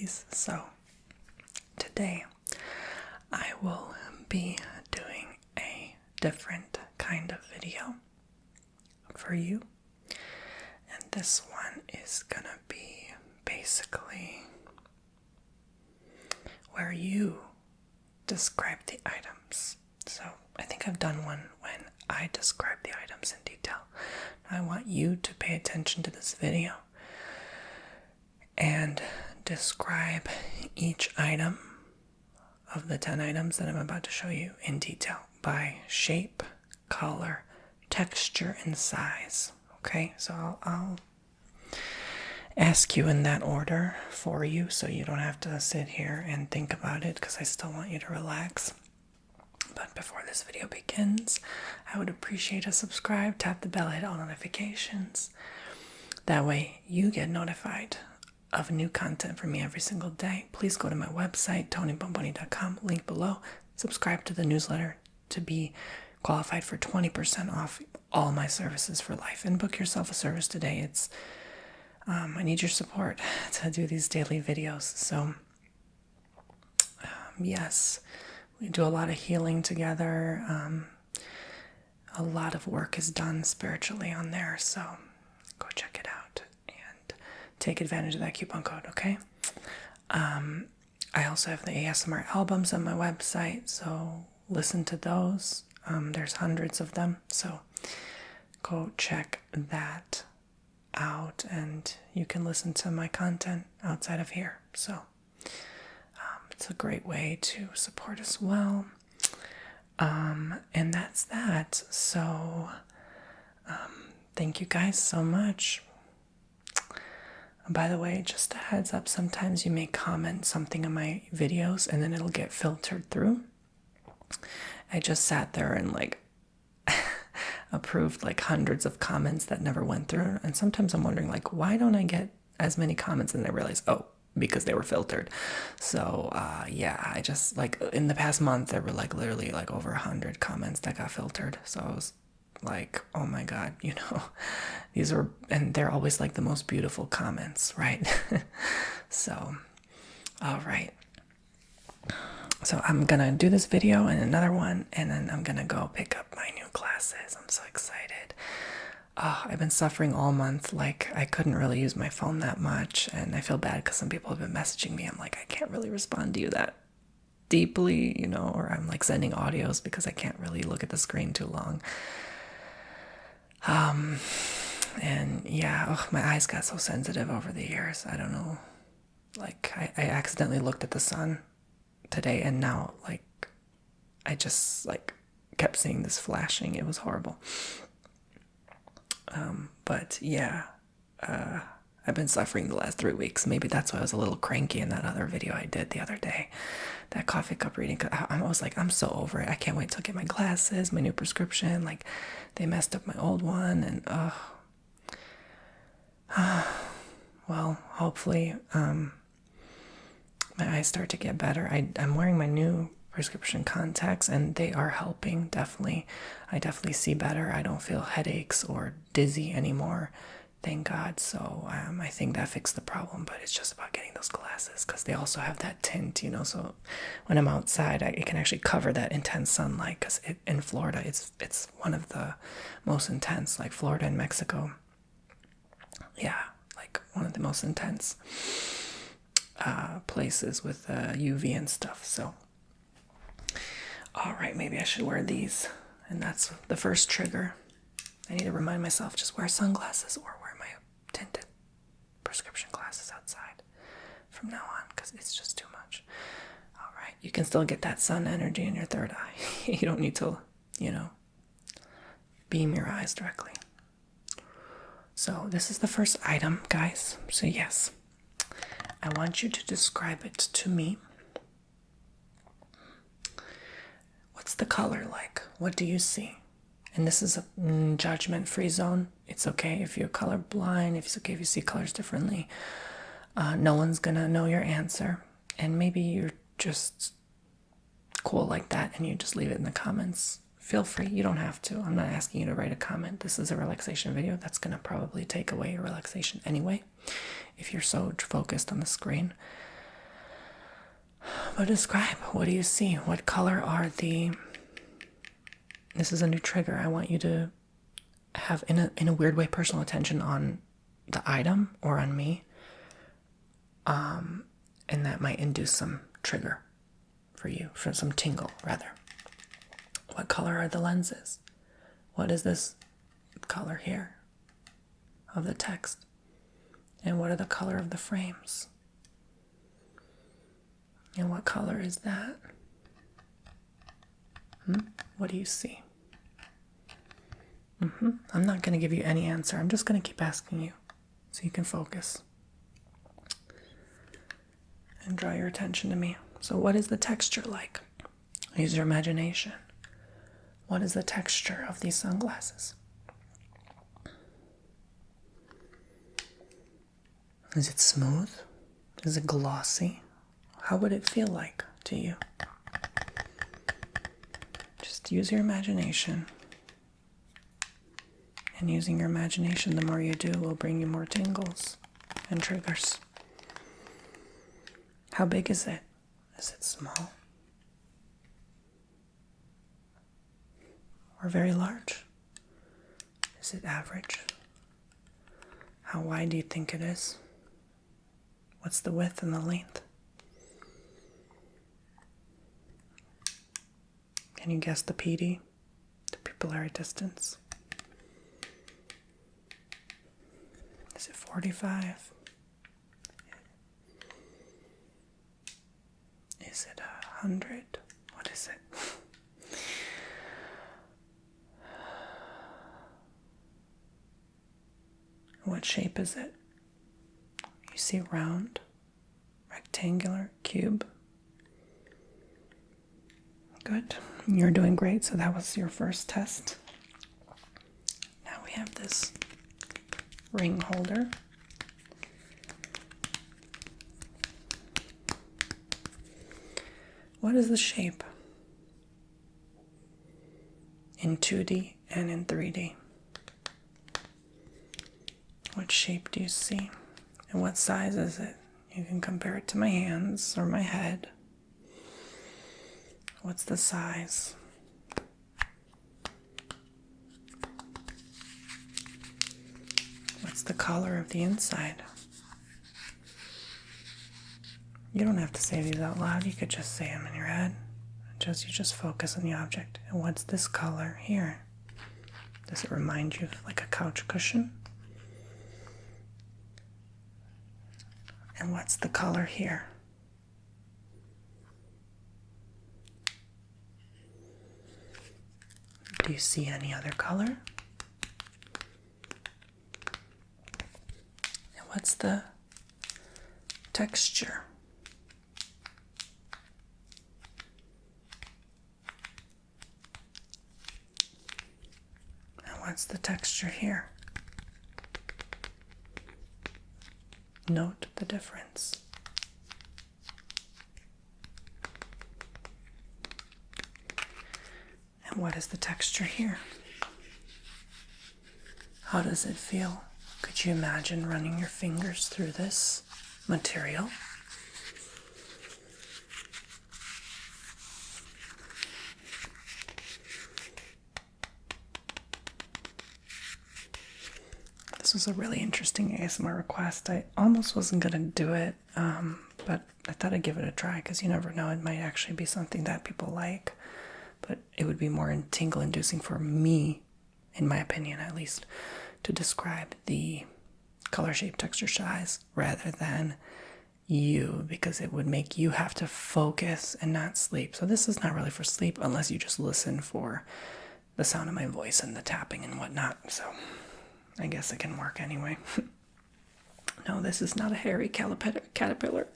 possibilities. So today I will be doing a different kind of video for you. And this one is gonna be basically where you describe the items. So I think I've done one when I describe the items in detail. I want you to pay attention to this video and describe each item of the 10 items that I'm about to show you in detail by shape, color, texture, and size. Okay, so I'll ask you in that order for you so you don't have to sit here and think about it, because I still want you to relax. But before this video begins, I would appreciate a subscribe, tap the bell, hit all notifications. That way you get notified of new content from me every single day. Please go to my website, TonyBomboni.com, link below. Subscribe to the newsletter to be qualified for 20% off all my services for life. And book yourself a service today. It's I need your support to do these daily videos. So yes, we do a lot of healing together. A lot of work is done spiritually on there. So go check it out and take advantage of that coupon code, okay? I also have the ASMR albums on my website, so listen to those. There's hundreds of them, so go check that out, and you can listen to my content outside of here. So it's a great way to support as well. And that's that. So thank you guys so much. By the way, just a heads up, sometimes you may comment something in my videos and then it'll get filtered through. I just sat there and approved hundreds of comments that never went through. And sometimes I'm wondering why don't I get as many comments? And I realize, because they were filtered. So yeah, I just in the past month, there were literally over 100 comments that got filtered. So I was oh my God, these are, and they're always the most beautiful comments, right? So, all right. So I'm gonna do this video and another one, and then I'm gonna go pick up my new classes. I'm so excited. I've been suffering all month. I couldn't really use my phone that much, and I feel bad because some people have been messaging me. I'm I can't really respond to you that deeply, or I'm sending audios because I can't really look at the screen too long. And yeah, my eyes got so sensitive over the years. I don't know. I accidentally looked at the sun today, and now I just kept seeing this flashing. It was horrible. But yeah, I've been suffering the last 3 weeks. Maybe that's why I was a little cranky in that other video I did the other day, that coffee cup reading. I was I'm so over it. I can't wait to get my glasses, my new prescription. They messed up my old one, and well, hopefully my eyes start to get better. I'm wearing my new prescription contacts, and they are helping. I definitely see better. I don't feel headaches or dizzy anymore, thank God. So I think that fixed the problem, but it's just about getting those glasses, because they also have that tint, so when I'm outside, it can actually cover that intense sunlight, because in Florida it's one of the most intense, Florida and Mexico. Yeah, one of the most intense places with UV and stuff. So all right, maybe I should wear these, and that's the first trigger. I need to remind myself, just wear sunglasses or wear my tinted prescription glasses outside from now on, because it's just too much. All right, you can still get that sun energy in your third eye. You don't need to, beam your eyes directly. So this is the first item, guys. So yes, I want you to describe it to me. What's the color like? What do you see? And this is a judgment-free zone. It's okay if you're colorblind. It's okay if you see colors differently. No one's gonna know your answer. And maybe you're just cool like that and you just leave it in the comments. Feel free. You don't have to. I'm not asking you to write a comment. This is a relaxation video. That's going to probably take away your relaxation anyway, if you're so focused on the screen. But describe, what do you see? What color are the... This is a new trigger. I want you to have, in a weird way, personal attention on the item or on me. And that might induce some trigger for you, for some tingle, rather. What color are the lenses? What is this color here of the text? And what are the color of the frames? And what color is that? What do you see? I'm not going to give you any answer. I'm just going to keep asking you so you can focus and draw your attention to me. So what is the texture like? Use your imagination. What is the texture of these sunglasses? Is it smooth? Is it glossy? How would it feel like to you? Just use your imagination. And using your imagination, the more you do, will bring you more tingles and triggers. How big is it? Is it small? Or very large? Is it average? How wide do you think it is? What's the width and the length? Can you guess the PD? The pupillary distance? Is it 45? Is it 100? What is it? What shape is it? You see round, rectangular, cube? Good. You're doing great. So that was your first test. Now we have this ring holder. What is the shape in 2D and in 3D? What shape do you see? And what size is it? You can compare it to my hands or my head. What's the size? What's the color of the inside? You don't have to say these out loud. You could just say them in your head. You just focus on the object. And what's this color here? Does it remind you of like a couch cushion? And what's the color here? Do you see any other color? And what's the texture? And what's the texture here? Note the difference. And what is the texture here? How does it feel? Could you imagine running your fingers through this material? This was a really interesting ASMR request. I almost wasn't going to do it, but I thought I'd give it a try because you never know, it might actually be something that people like. But it would be more tingle-inducing for me, in my opinion at least, to describe the color, shape, texture, size rather than you, because it would make you have to focus and not sleep. So this is not really for sleep unless you just listen for the sound of my voice and the tapping and whatnot. So I guess it can work anyway. No, this is not a hairy caterpillar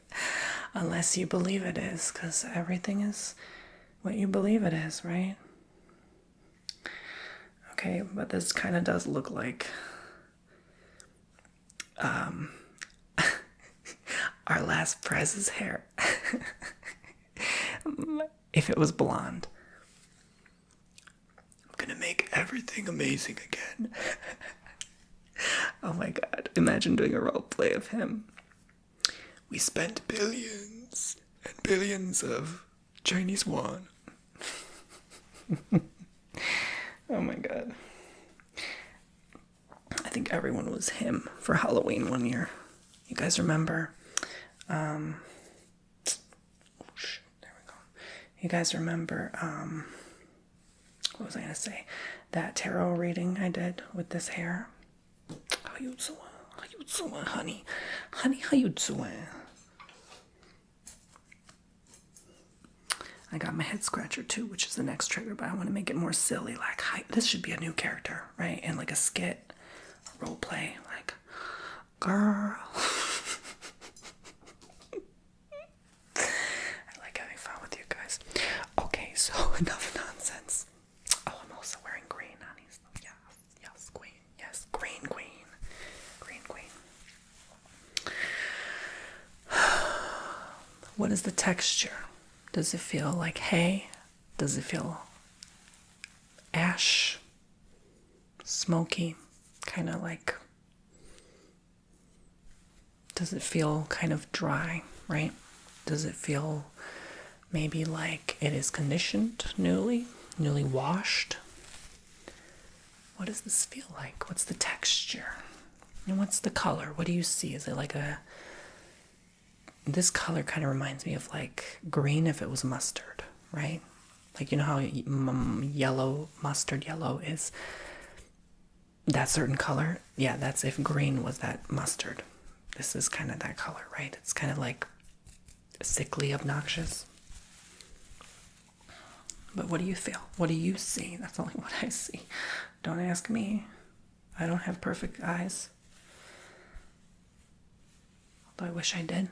unless you believe it is, because everything is what you believe it is, right? Okay, but this kind of does look like our last prez's hair. If it was blonde. I'm gonna make everything amazing again. Oh my god, imagine doing a role play of him. We spent billions and billions of Chinese yuan. Oh my god. I think everyone was him for Halloween one year. You guys remember? There we go. You guys remember, what was I going to say? That tarot reading I did with this hair? How you doing? How you doing, honey? Honey, how you doing? I got my head scratcher too, which is the next trigger, but I want to make it more silly. Like, this should be a new character, right? And like a skit, a role play, like, girl. I like having fun with you guys. Okay, so enough nonsense. Oh, I'm also wearing green, honey. Yes, yes, queen. Yes, green queen. Green queen. What is the texture? Does it feel like hay? Does it feel ash? Smoky? Kind of like... Does it feel kind of dry, right? Does it feel maybe like it is conditioned newly washed? What does this feel like? What's the texture? And what's the color? What do you see? Is it like a... This color kind of reminds me of like green if it was mustard, right? Like, you know how yellow, mustard yellow is that certain color? Yeah, that's if green was that mustard. This is kind of that color, right? It's kind of like sickly obnoxious. But what do you feel? What do you see? That's only what I see. Don't ask me. I don't have perfect eyes. Although I wish I did.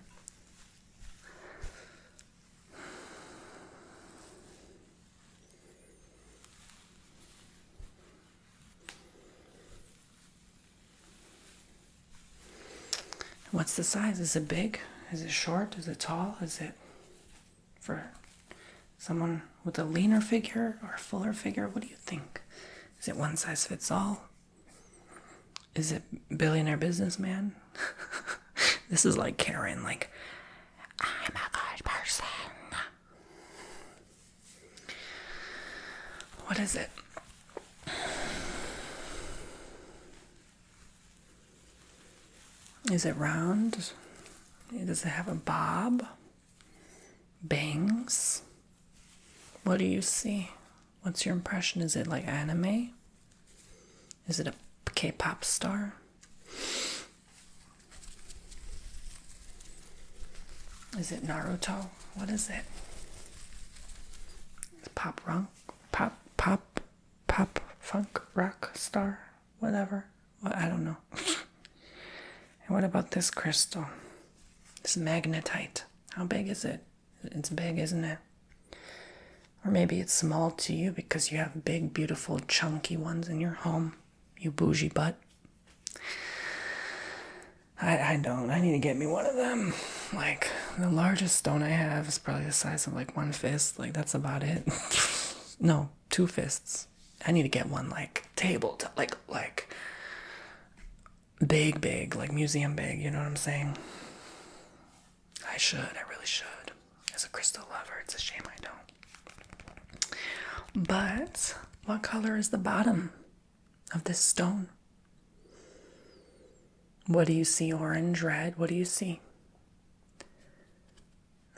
What's the size? Is it big? Is it short? Is it tall? Is it for someone with a leaner figure or a fuller figure? What do you think? Is it one size fits all? Is it billionaire businessman? This is like Karen, like, I'm a good person. What is it? Is it round? Does it have a bob? Bangs? What do you see? What's your impression? Is it like anime? Is it a K-pop star? Is it Naruto? What is it? Pop funk rock star? Whatever. Well, I don't know. And what about this crystal? This magnetite. How big is it? It's big, isn't it? Or maybe it's small to you because you have big, beautiful, chunky ones in your home. You bougie butt. I don't. I need to get me one of them. Like, the largest stone I have is probably the size of like one fist. Like, that's about it. No, 2 fists. I need to get one like table, like big, like museum big, you know what I'm saying? I really should. As a crystal lover, it's a shame I don't. But what color is the bottom of this stone? What do you see? Orange, red? What do you see?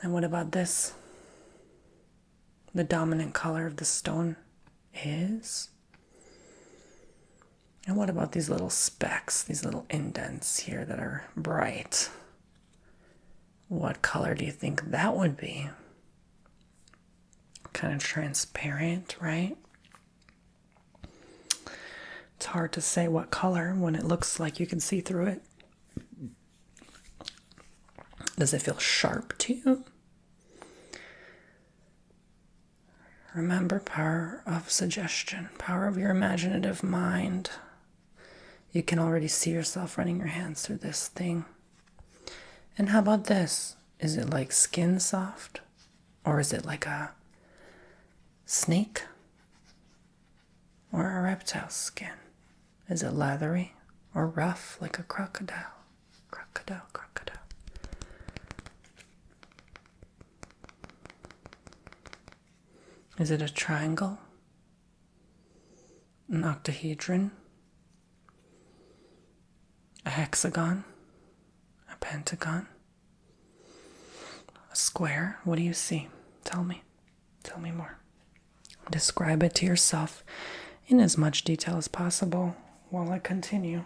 And what about this? The dominant color of the stone is... And what about these little specks, these little indents here that are bright? What color do you think that would be? Kind of transparent, right? It's hard to say what color when it looks like you can see through it. Does it feel sharp to you? Remember, power of suggestion, power of your imaginative mind. You can already see yourself running your hands through this thing. And how about this? Is it like skin soft? Or is it like a snake? Or a reptile skin? Is it leathery or rough like a crocodile? Crocodile. Is it a triangle? An octahedron? A hexagon? A pentagon? A square? What do you see? Tell me. Tell me more. Describe it to yourself in as much detail as possible while I continue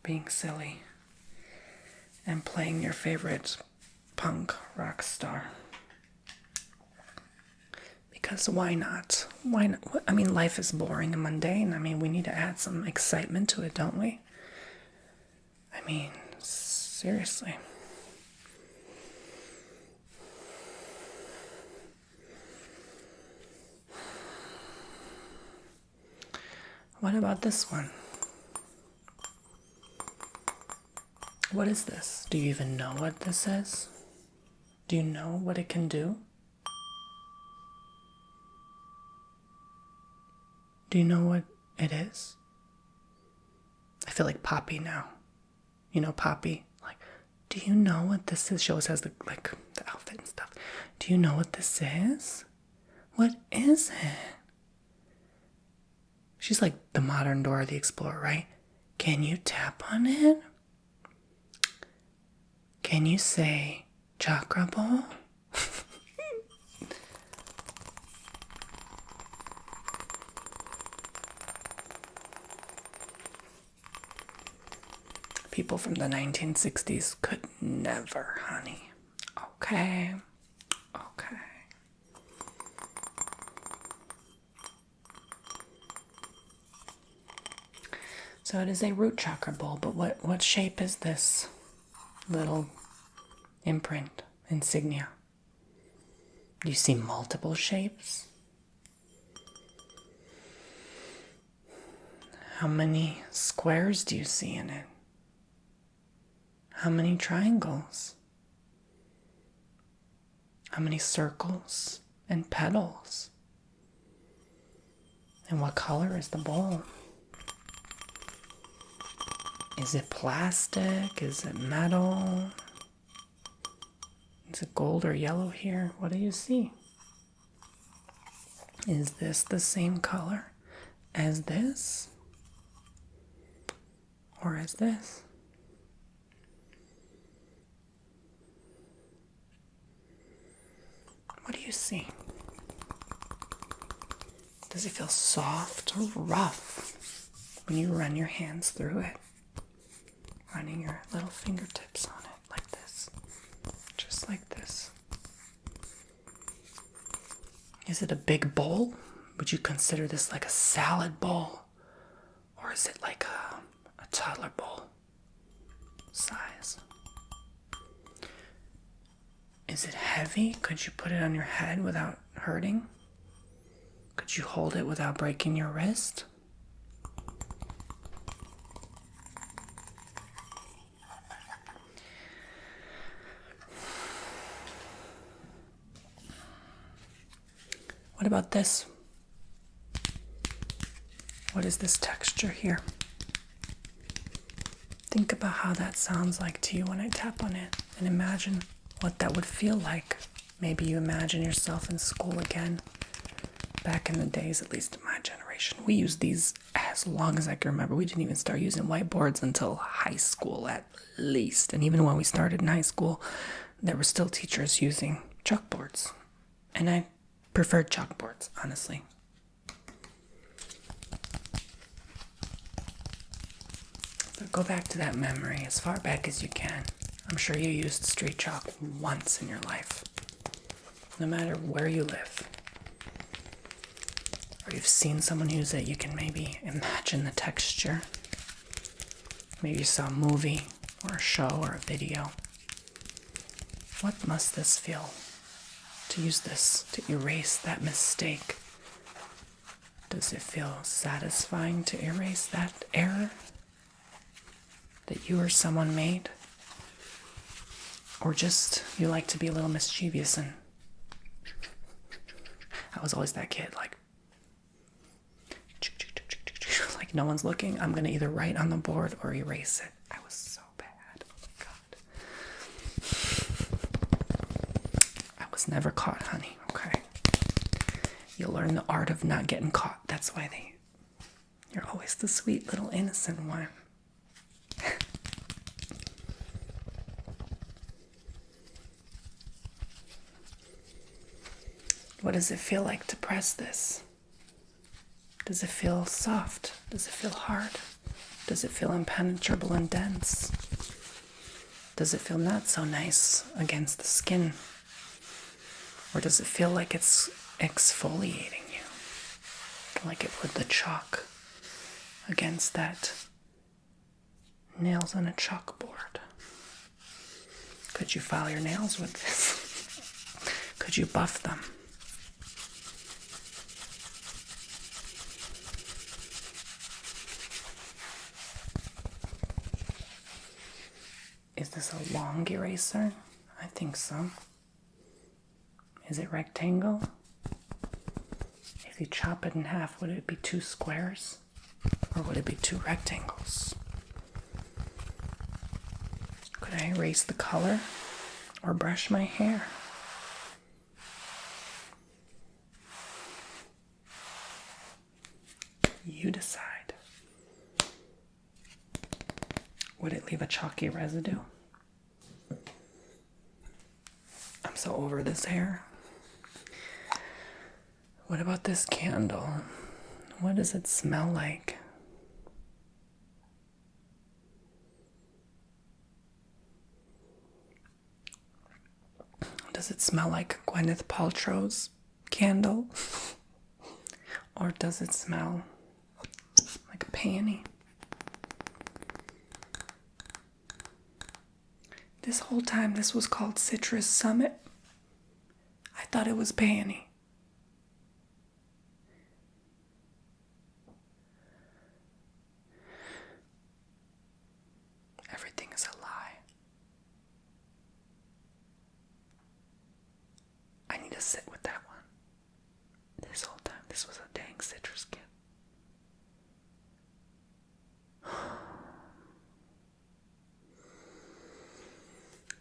being silly and playing your favorite punk rock star. Because why not? Why not? I mean, life is boring and mundane. I mean, we need to add some excitement to it, don't we? I mean, seriously. What about this one? What is this? Do you even know what this is? Do you know what it can do? Do you know what it is? I feel like Poppy now. You know Poppy? Like, do you know what this is? She always has the outfit and stuff. Do you know what this is? What is it? She's like the modern Dora the Explorer, right? Can you tap on it? Can you say Chakra Bowl? People from the 1960s could never, honey. Okay. So it is a root chakra bowl, but what shape is this little imprint, insignia? Do you see multiple shapes? How many squares do you see in it? How many triangles? How many circles and petals? And what color is the bowl? Is it plastic? Is it metal? Is it gold or yellow here? What do you see? Is this the same color as this? Or as this? What do you see? Does it feel soft or rough when you run your hands through it? Running your little fingertips on it like this. Just like this. Is it a big bowl? Would you consider this like a salad bowl? Or is it like a toddler bowl size? Is it heavy? Could you put it on your head without hurting? Could you hold it without breaking your wrist? What about this? What is this texture here? Think about how that sounds like to you when I tap on it, and imagine what that would feel like. Maybe you imagine yourself in school again. Back in the days, at least in my generation, we used these as long as I can remember. We didn't even start using whiteboards until high school at least. And even when we started in high school, there were still teachers using chalkboards. And I preferred chalkboards, honestly. But go back to that memory as far back as you can. I'm sure you used street chalk once in your life, no matter where you live. Or you've seen someone use it, you can maybe imagine the texture. Maybe you saw a movie or a show or a video. What must this feel to use this to erase that mistake? Does it feel satisfying to erase that error that you or someone made? Or just you like to be a little mischievous and I was always that kid, like no one's looking. I'm gonna either write on the board or erase it. I was so bad. Oh my God. I was never caught, honey. Okay. You'll learn the art of not getting caught. That's why you're always the sweet little innocent one. What does it feel like to press this? Does it feel soft? Does it feel hard? Does it feel impenetrable and dense? Does it feel not so nice against the skin? Or does it feel like it's exfoliating you? Like it would the chalk against that nails on a chalkboard. Could you file your nails with this? Could you buff them? Is this a long eraser? I think so. Is it rectangle? If you chop it in half, would it be 2 squares? Or would it be 2 rectangles? Could I erase the color or brush my hair? You decide. Would it leave a chalky residue? I'm so over this hair. What about this candle? What does it smell like? Does it smell like Gwyneth Paltrow's candle? Or does it smell like a peony? This whole time this was called Citrus Summit. I thought it was peony. Everything is a lie. I need to sit with that one. This whole time this was a dang citrus kid.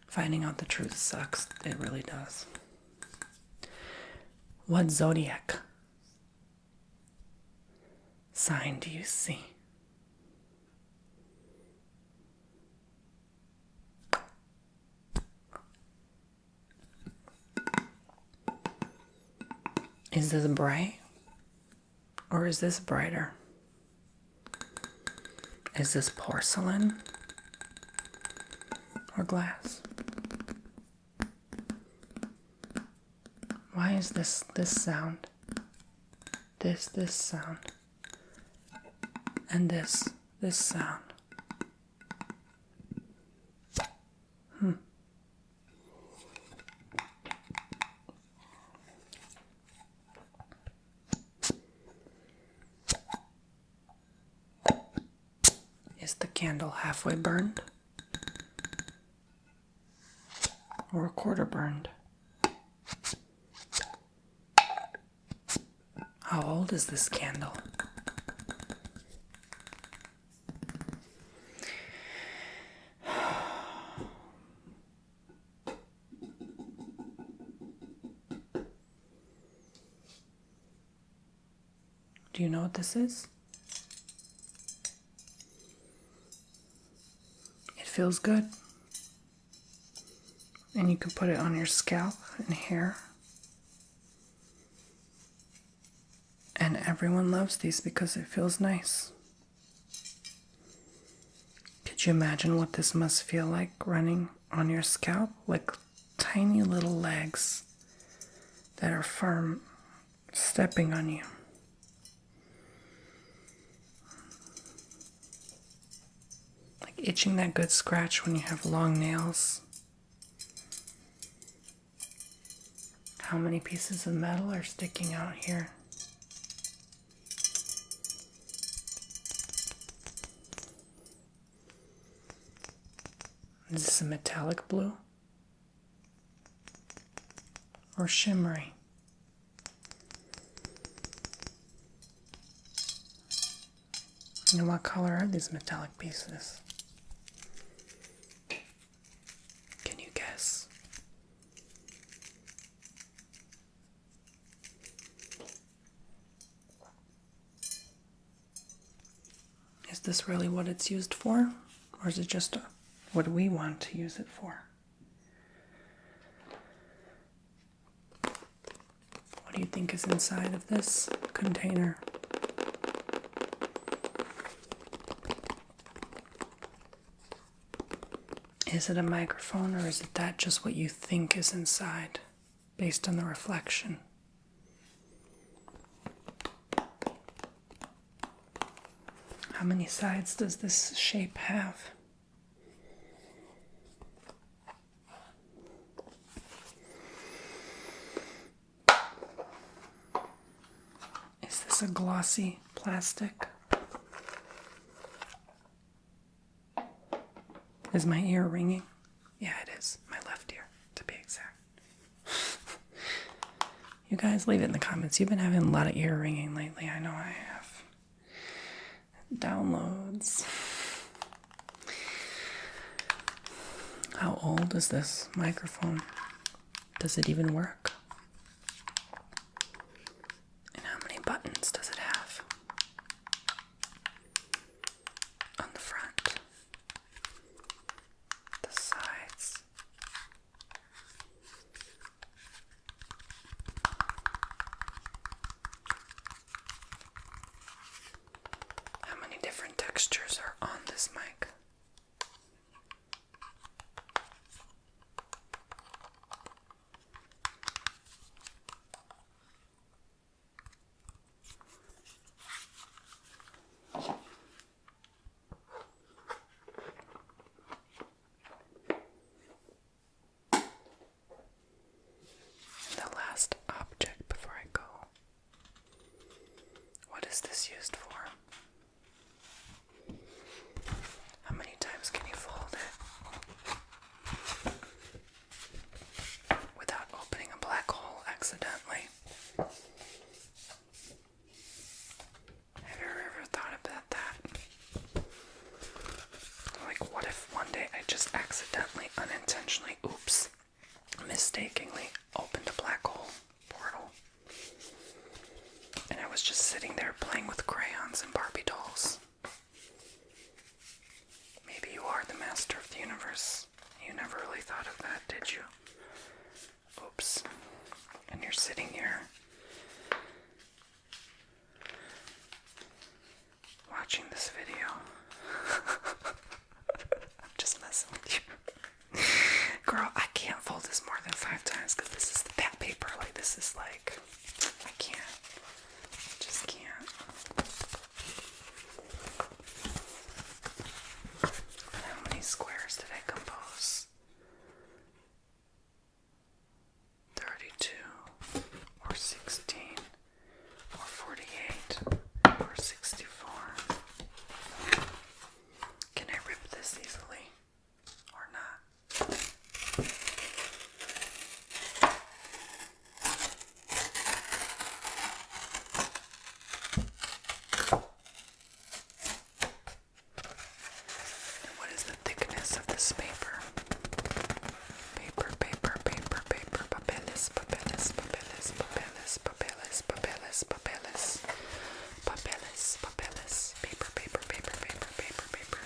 Finding out the truth sucks. It really does. What zodiac sign do you see? Is this bright? Or is this brighter? Is this porcelain or glass? Why is this sound? This sound. And this sound. Is the candle halfway burned? Or a quarter burned? How old is this candle? Do you know what this is? It feels good. And you can put it on your scalp and hair. And everyone loves these because it feels nice. Could you imagine what this must feel like running on your scalp? Like tiny little legs that are firm, stepping on you. Like itching that good scratch when you have long nails. How many pieces of metal are sticking out here? Is this a metallic blue? Or shimmery? And what color are these metallic pieces? Can you guess? this really what it's used for? Or is it just what we want to use it for? What do you think is inside of this container? Is it a microphone, or is it that just what you think is inside based on the reflection? How many sides does this shape have? Is this a glossy plastic? Is my ear ringing? Yeah, it is. My left ear, to be exact. You guys leave it in the comments. You've been having a lot of ear ringing lately. I know I have. Downloads. How old is this microphone? Does it even work? And how many buttons does it have? On the front. The sides. How many different textures are on this mic? The last object before I go. What is this used for? How many times can you fold it without opening a black hole accidentally? Have you ever thought about that? Like, what if one day I just accidentally, unintentionally, mistakenly opened a black hole portal, and I was just sitting there playing with crayons and Barbie dolls? Maybe you are the master of the universe. You never really thought of that, did you? Oops. And you're sitting here watching this video. I'm just messing with you. Girl, I can't fold this more than 5 times because this is the bat paper. Like, this is like, I can't. I just can't. And how many squares did I compose? 32, or 16, or 48, or 64. Can I rip this easily? Or not? And what is the thickness of this paper? Paper, paper, paper, paper, papeles, papeles, papeles, papeles, papeles, papeles, papeles, papeles, papeles, paper, paper, paper, paper, paper, paper.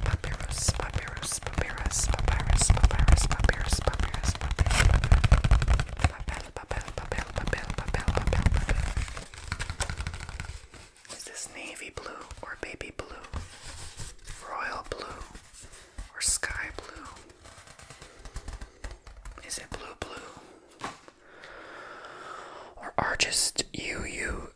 Papyrus, papyrus, papyrus, papyrus, papyrus, papyrus, papyrus, papel, papel, papel, papel, papel, papel, papel. Is this navy blue or baby blue? Royal blue or sky blue? Is it blue blue? Or are just you